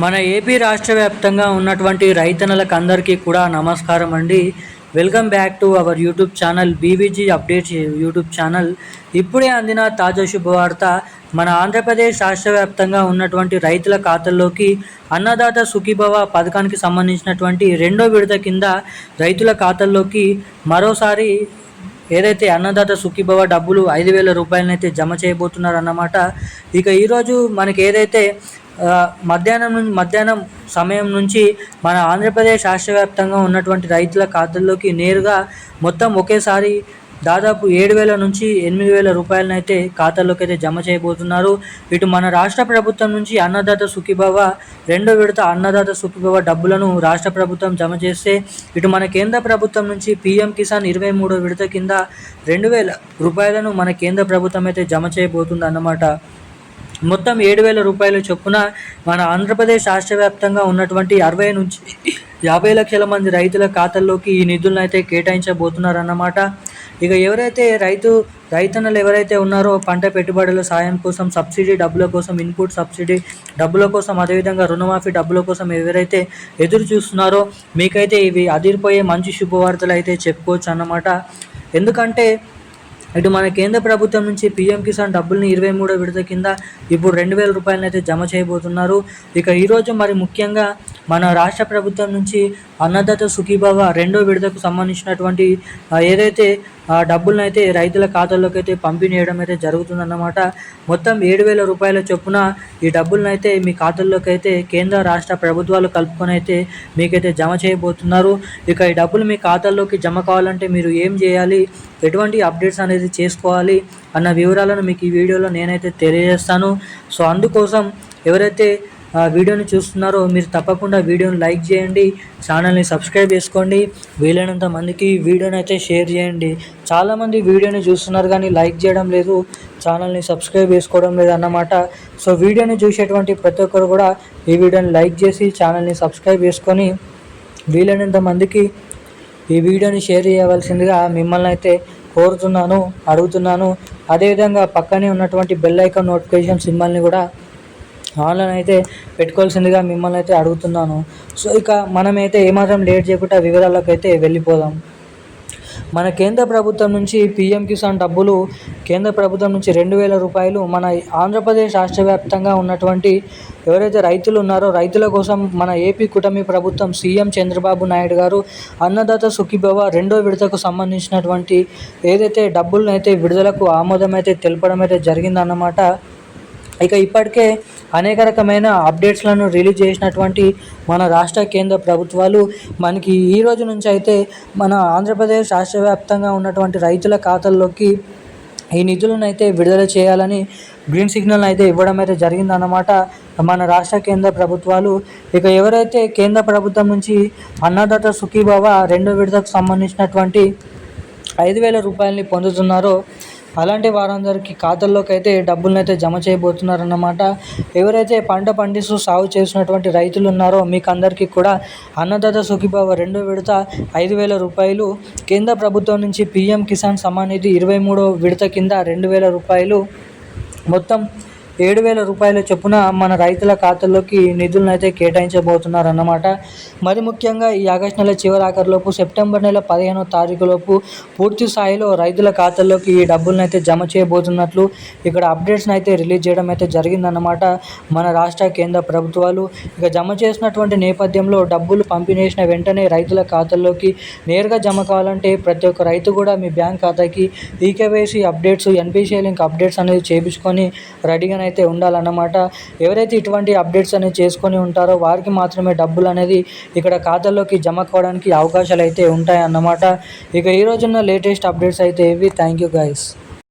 మన ఏపీ రాష్ట్ర వ్యాప్తంగా ఉన్నటువంటి రైతన్నలకు అందరికీ కూడా నమస్కారం అండి. Welcome back to our YouTube channel BVG updates YouTube channel. ఇప్పుడే అందిన తాజా శుభవార్త. మన ఆంధ్రప్రదేశ్ రాష్ట్ర వ్యాప్తంగా ఉన్నటువంటి రైతుల ఖాతాల్లోకి అన్నదాత సుఖీభవ పథకానికి సంబంధించినటువంటి రెండో విడత కింద రైతుల ఖాతాల్లోకి మరోసారి ఏదైతే అన్నదాత సుఖీభవ డబ్బులు 5,000 రూపాయలనైతే జమ చేయబోతున్నారు అన్నమాట. ఇక ఈరోజు మనకి ఏదైతే మధ్యాహ్నం సమయం నుంచి మన ఆంధ్రప్రదేశ్ రాష్ట్ర వ్యాప్తంగా ఉన్నటువంటి రైతుల ఖాతాల్లోకి నేరుగా మొత్తం ఒకేసారి దాదాపు 7,000 నుంచి 8,000 రూపాయలనైతే ఖాతాల్లోకి అయితే జమ చేయబోతున్నారు. ఇటు మన రాష్ట్ర ప్రభుత్వం నుంచి అన్నదాత సుఖీభవ రెండో విడత అన్నదాత సుఖీభవ డబ్బులను రాష్ట్ర ప్రభుత్వం జమ చేస్తే, ఇటు మన కేంద్ర ప్రభుత్వం నుంచి పీఎం కిసాన్ 23వ విడత కింద 2,000 రూపాయలను మన కేంద్ర ప్రభుత్వం అయితే జమ చేయబోతుంది అన్నమాట. మొత్తం 7,000 రూపాయల చొప్పున మన ఆంధ్రప్రదేశ్ రాష్ట్ర వ్యాప్తంగా ఉన్నటువంటి 60 నుంచి 50 లక్షల మంది రైతుల ఖాతాల్లోకి ఈ నిధులను అయితే కేటాయించబోతున్నారన్నమాట. ఇక ఎవరైతే రైతన్నలు ఎవరైతే ఉన్నారో పంట పెట్టుబడుల సాయం కోసం, సబ్సిడీ డబ్బుల కోసం, ఇన్పుట్ సబ్సిడీ డబ్బుల కోసం, అదేవిధంగా రుణమాఫీ డబ్బుల కోసం ఎవరైతే ఎదురు చూస్తున్నారో మీకైతే ఇవి అదిరిపోయే మంచి శుభవార్తలు అయితే చెప్పుకోవచ్చు అన్నమాట. ఎందుకంటే ఇటు మన కేంద్ర ప్రభుత్వం నుంచి పీఎం కిసాన్ డబ్బుల్ని 23వ విడత కింద ఇప్పుడు 2,000 రూపాయలను అయితే జమ చేయబోతున్నారు. ఇక ఈరోజు మరి ముఖ్యంగా మన రాష్ట్ర ప్రభుత్వం నుంచి అన్నదాత సుఖీభవ రెండో విడతకు సంబంధించినటువంటి ఏదైతే డబ్బులను అయితే రైతుల ఖాతాల్లోకి అయితే పంపిణీ చేయడం అయితే జరుగుతుందన్నమాట. మొత్తం 7,000 రూపాయల చొప్పున ఈ డబ్బులను అయితే మీ ఖాతాల్లోకి అయితే కేంద్ర రాష్ట్ర ప్రభుత్వాలు కలుపుకొని అయితే మీకైతే జమ చేయబోతున్నారు. ఇక ఈ డబ్బులు మీ ఖాతాల్లోకి జమ కావాలంటే మీరు ఏం చేయాలి, ఎటువంటి అప్డేట్స్ అనేది చేసుకోవాలి అన్న వివరాలను మీకు ఈ వీడియోలో నేనైతే తెలియజేస్తాను. సో అందుకోసం ఎవరైతే వీడియోని చూస్తున్నారో మీరు తప్పకుండా వీడియోని లైక్ చేయండి, ఛానల్ని సబ్స్క్రైబ్ చేసుకోండి, వీలైనంత మందికి వీడియోని అయితే షేర్ చేయండి. చాలామంది వీడియోని చూస్తున్నారు కానీ లైక్ చేయడం లేదు, ఛానల్ని సబ్స్క్రైబ్ చేసుకోవడం లేదు అన్నమాట. సో వీడియోని చూసేటువంటి ప్రతి ఒక్కరు కూడా ఈ వీడియోని లైక్ చేసి ఛానల్ని సబ్స్క్రైబ్ చేసుకొని వీలైనంత మందికి ఈ వీడియోని షేర్ చేయవలసిందిగా మిమ్మల్ని అయితే అడుగుతున్నాను. అదేవిధంగా పక్కనే ఉన్నటువంటి బెల్ ఐకాన్ నోటిఫికేషన్ సింబల్ని కూడా ఆన్లైన్ అయితే పెట్టుకోవాల్సిందిగా మిమ్మల్ని అయితే అడుగుతున్నాను. సో ఇక మనమైతే ఏమాత్రం లేట్ చేయకుండా వివరాలకు అయితే వెళ్ళిపోదాం. మన కేంద్ర ప్రభుత్వం నుంచి పీఎం కిసాన్ డబ్బులు కేంద్ర ప్రభుత్వం నుంచి 2,000 రూపాయలు మన ఆంధ్రప్రదేశ్ రాష్ట్ర వ్యాప్తంగా ఉన్నటువంటి ఎవరైతే రైతులు ఉన్నారో రైతుల కోసం మన ఏపీ కూటమి ప్రభుత్వం సీఎం చంద్రబాబు నాయుడు గారు అన్నదాత సుఖీభవ రెండో విడతకు సంబంధించినటువంటి ఏదైతే డబ్బులను అయితే విడుదలకు ఆమోదం అయితే తెలపడం అయితే జరిగిందన్నమాట. ఇక ఇప్పటికే అనేక రకమైన అప్డేట్స్లను రిలీజ్ చేసినటువంటి మన రాష్ట్ర కేంద్ర ప్రభుత్వాలు మనకి ఈ రోజు నుంచి అయితే మన ఆంధ్రప్రదేశ్ రాష్ట్ర వ్యాప్తంగా ఉన్నటువంటి రైతుల ఖాతాల్లోకి ఈ నిధులను అయితే విడుదల చేయాలని గ్రీన్ సిగ్నల్ అయితే ఇవ్వడం అయితే జరిగిందన్నమాట మన రాష్ట్ర కేంద్ర ప్రభుత్వాలు. ఇక ఎవరైతే కేంద్ర ప్రభుత్వం నుంచి అన్నదాత సుఖీభవ రెండో విడతకు సంబంధించినటువంటి 5,000 రూపాయలని పొందుతున్నారో అలాంటి వారందరికీ ఖాతాల్లోకి అయితే డబ్బులను అయితే జమ చేయబోతున్నారన్నమాట. ఎవరైతే పంట పండిస్తూ సాగు చేసినటువంటి రైతులు ఉన్నారో మీకు అందరికీ కూడా అన్నదాత సుఖీభవ రెండో విడత 5,000 రూపాయలు, కేంద్ర ప్రభుత్వం నుంచి పీఎం కిసాన్ సమ్మాన్ నిధి 23వ విడత కింద 2,000 రూపాయలు, మొత్తం 7,000 రూపాయల చొప్పున మన రైతుల ఖాతాల్లోకి నిధులను అయితే కేటాయించబోతున్నారు అన్నమాట. మరి ముఖ్యంగా ఈ ఆగస్టు నెల చివరాఖరులోపు సెప్టెంబర్ నెల 15వ తారీఖులోపు పూర్తి స్థాయిలో రైతుల ఖాతాల్లోకి ఈ డబ్బులను అయితే జమ చేయబోతున్నట్లు ఇక్కడ అప్డేట్స్ని అయితే రిలీజ్ చేయడం అయితే జరిగిందన్నమాట మన రాష్ట్ర కేంద్ర ప్రభుత్వాలు. ఇక జమ చేసినటువంటి నేపథ్యంలో డబ్బులు పంపిణీ చేసిన వెంటనే రైతుల ఖాతాల్లోకి నేరుగా జమ కావాలంటే ప్రతి ఒక్క రైతు కూడా మీ బ్యాంక్ ఖాతాకి eKYC updates, NPCI link updates అనేది చేయించుకొని రెడీగా అయితే ఉండాలన్నమాట. ఎవరైతే ఇటువంటి అప్డేట్స్ అనేది చేసుకొని ఉంటారో వారికి మాత్రమే డబ్బులు అనేది ఇక్కడ ఖాతాల్లోకి జమ కావడానికి అవకాశాలు అయితే ఉంటాయి అన్నమాట. ఇక ఈ రోజున్న లేటెస్ట్ అప్డేట్స్ అయితే ఇవి. Thank you guys.